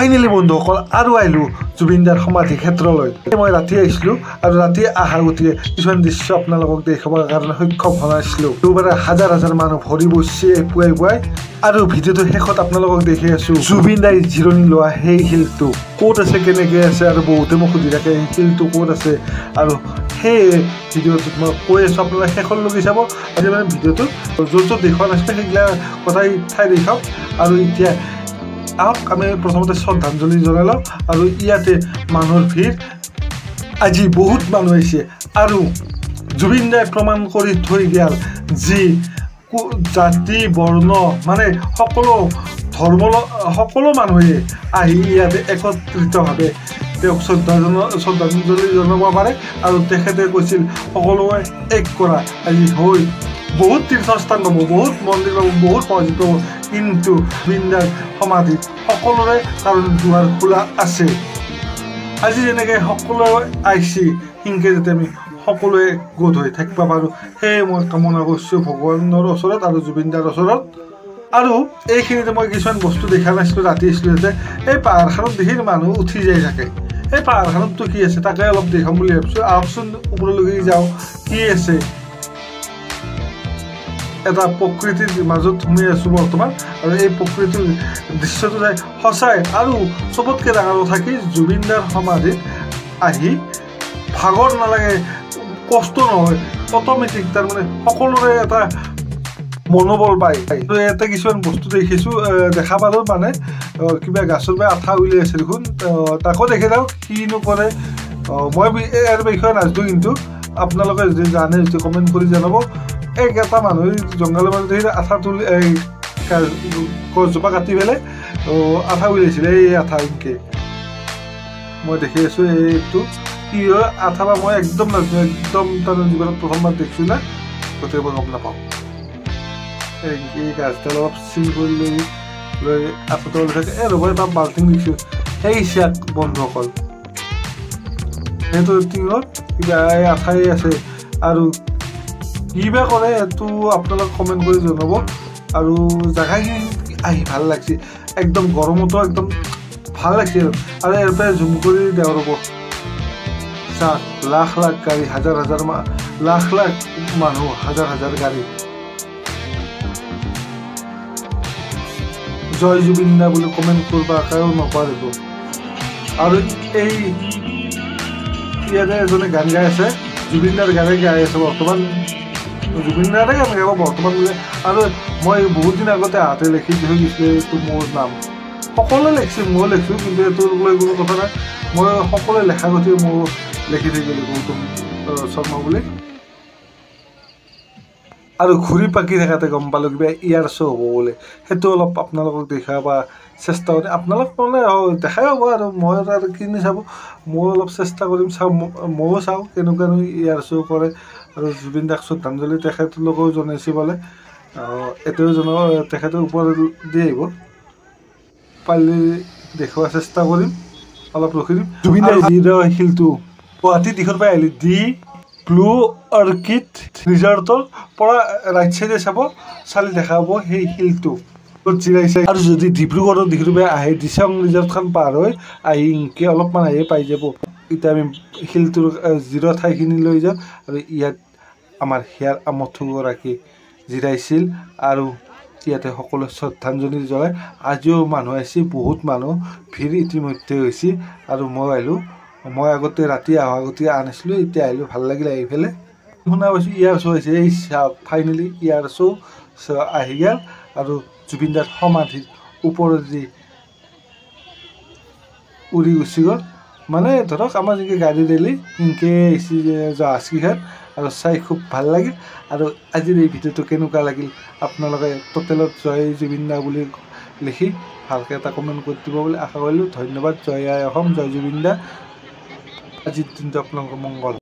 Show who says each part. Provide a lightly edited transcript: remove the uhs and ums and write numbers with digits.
Speaker 1: Finally বন্ধুসকল আৰু আহিলোঁ জুবিনদাৰ সমাধি ক্ষেত্ৰলৈ। মই ৰাতি আহিছিলোঁ আৰু ৰাতি অহাৰ গতিকে কিছুমান দৃশ্য আপোনালোকক দেখাবৰ কাৰণে সক্ষম হোৱা নাছিলোঁ। দুবাৰে হাজাৰ হাজাৰ মানুহ ভৰি বহিছে পুৱাই পুৱাই। আৰু ভিডিঅ'টো শেষত আপোনালোকক দেখি আছোঁ জুবিনদাই জিৰণি লোৱা সেই শিলটো ক'ত আছে, কেনেকৈ আছে, আৰু বহুতে মোক সুধি থাকে সেই শিলটো ক'ত আছে। আৰু সেই ভিডিঅ'টোত মই কৈ আছোঁ আপোনালোকে শেষলৈকে চাব। আজি মানে ভিডিঅ'টো য'ত য'ত দেখুওৱা নাছিলে সেইগিলা কথাই ঠাই দেখাওক। আৰু এতিয়া আহক আমি প্ৰথমতে শ্ৰদ্ধাঞ্জলি জনাই লওঁ। আৰু ইয়াতে মানুহৰ ভিৰ, আজি বহুত মানুহ আহিছে। আৰু জুবিনদাই প্ৰমাণ কৰি থৈ গ'ল যি জাতি বৰ্ণ মানে সকলো মানুহে আহি ইয়াতে একত্ৰিতভাৱে তেওঁক শ্ৰদ্ধাঞ্জলি জনাব পাৰে। আৰু তেখেতে কৈছিল সকলোৱে এক কৰা আজি হৈ বহুত তীৰ্থস্থান পাব, বহুত মন্দিৰ পাব, বহুত মছজিদ পাব, কিন্তু জুবিনদাৰ সমাধিত সকলোৰে কাৰণ দুৱাৰ খোলা আছে। আজি যেনেকৈ সকলোৱে আহিছে সিনকে যাতে আমি সকলোৱে গোট হৈ থাকিব পাৰোঁ, সেয়ে মই কামনা কৰিছোঁ ভগৱানৰ ওচৰত আৰু জুবিনদাৰ ওচৰত। আৰু এইখিনিতে মই কিছুমান বস্তু দেখা নাছিলোঁ ৰাতি আছিলোঁ যে এই পাহাৰখনত দেখি মানুহ উঠি যাই থাকে। এই পাহাৰখনততো কি আছে তাকে অলপ দেখাম বুলি ভাবিছোঁ। আহকচোন ওপৰলৈকে যাওঁ। কি আছে, এটা প্ৰকৃতিৰ মাজত সোমাই আছোঁ বৰ্তমান। আৰু এই প্ৰকৃতিৰ দৃশ্যটো চাই সঁচাই আৰু চবতকৈ ডাঙৰ কথা কি জুবিনদাৰ সমাধিত আহি ভাগৰ নালাগে, কষ্ট নহয়, অট'মেটিক তাৰমানে সকলোৰে এটা মনোবল পায়। ইয়াতে কিছুমান বস্তু দেখা পালোঁ মানে কিবা গাছৰ পৰা আঠা উলিয়াই আছে দেখোন, তাকো দেখি যাওঁ কিনো কৰে। মই ইয়াৰ বিষয়ে নাজানো, কিন্তু আপোনালোকে যদি জানে যদি কমেণ্ট কৰি জনাব। এটা মানুহে জংঘলৰ মাজত দেখি আঠা তুলি গছজোপা কাটি পেলাই আঠা উলিয়াইছিলে। এই আঠা এনেকৈ মই দেখি আছোঁ। এইটো কি হয় আঠা বা মই একদম নাজানো, একদম তাৰমানে জীৱনত প্ৰথমবাৰ দেখিছোঁ না, গতিকে মই গম নাপাওঁ। এই গাছডাল অলপ চিল কৰি লৈ আঠাটো লৈ থাকে। এই ৰ'ব এটা বাল্টিং দেখিছোঁ, সেই চাক বন্ধুসকল সেইটো টিঙত কিবা আঠাই আছে। আৰু কিবা কৰে সেইটো আপোনালোকে কমেণ্ট কৰি জনাব। আৰু জেগাখিনি আহি ভাল লাগিছে, একদম গৰমতো একদম ভাল লাগিছে। আৰু ইয়াৰ পৰাই জুম কৰি দেওঁ ৰ'ব, চাওক লাখ লাখ গাড়ী, হাজাৰ হাজাৰ লাখ লাখ মানুহ, হাজাৰ হাজাৰ গাড়ী। জয় জুবিনদা বুলি কমেণ্ট কৰিব কাৰো নপাৰিব। আৰু এই ইয়াতে এজনে গান গাই আছে, জুবিনদাৰ গানে গাই আছে বৰ্তমান, জুবিনদাৰে গান গাব বৰ্তমান বোলে। আৰু মই বহুত দিন আগতে হাতে লিখি থৈ গৈছিলোঁ এইটো মোৰ নাম, সকলোৱে লিখিছোঁ, ময়ো লিখিছোঁ, কিন্তু এইটোৰ লৈ কোনো কথা নাই। মই সকলোৱে লেখা গতিকে মই লিখি থৈ গ'লোঁ গৌতম শৰ্মা বুলি। আৰু ঘূৰি পাকি থাকাতে গম পালোঁ কিবা ইয়াৰ শ্ব' হ'ব বুলি। সেইটো অলপ আপোনালোকক দেখাব চেষ্টা কৰিম। আপোনালোক মানে দেখাই হ'ব আৰু মই আৰু কিনি চাব, মই অলপ চেষ্টা কৰিম ময়ো চাওঁ কেনেকুৱানো ইয়াৰ শ্ব' কৰে। আৰু জুবিনদাক শ্ৰদ্ধাঞ্জলি তেখেতলোকেও জনাইছে বোলে, এতিয়াও তেখেতে ওপৰত দি আহিব, পাৰিলে দেখুওৱাৰ চেষ্টা কৰিম, অলপ ৰখি দিম। জুবিনদাৰ শিলটো গুৱাহাটী দিশৰ পৰা আহিলে দি ব্লু অৰ্কিড ৰিজৰ্টৰ পৰা ৰাইট চাইডে চালি দেখা হ'ব সেই শিলটো য'ত জিৰাইছে। আৰু যদি ডিব্ৰুগড়ৰ দিশৰ পৰা আহে দিচাং ৰিজৰ্টখন পাৰ হৈ আহি ইনকৈ অলপমান আহিয়ে পাই যাব। এতিয়া আমি শিলটোৰ জিৰ' ঠাইখিনি লৈ যাওঁ। আৰু ইয়াত আমাৰ হিয়াৰ আমঠুগৰাকী জিৰাইছিল আৰু ইয়াতে সকলোৱে শ্ৰদ্ধাঞ্জলি জনায়। আজিও মানুহ আহিছে, বহুত মানুহ, ভিৰ ইতিমধ্যে হৈছে। আৰু মই আহিলোঁ, মই আগতে ৰাতি অহা গতিকে আনিছিলোঁ, এতিয়া আহিলোঁ, ভাল লাগিলে আহি পেলাই। শুনা পাইছোঁ ইয়াৰ শ্ব' হৈছে, এই ফাইনেলি ইয়াৰ শ্ব' আহি গ'ল। আৰু জুবিনদাৰ সমাধিৰ ওপৰেদি উৰি গুচি গ'ল। মানে ধৰক আমাৰ যেনেকৈ গাড়ী ৰেলি সেনেকৈ আহিছে জাহাজকেইখন, আৰু চাই খুব ভাল লাগিল। আৰু আজিৰ এই ভিডিঅ'টো কেনেকুৱা লাগিল আপোনালোকে টোটেলত জয় জুবিনদা বুলি লিখি ভালকৈ এটা কমেণ্ট কৰি দিব বুলি আশা কৰিলোঁ। ধন্যবাদ। জয় আই অসম, জয় জুবিনদা। আজিৰ দিনটো আপোনালোকৰ মংগল।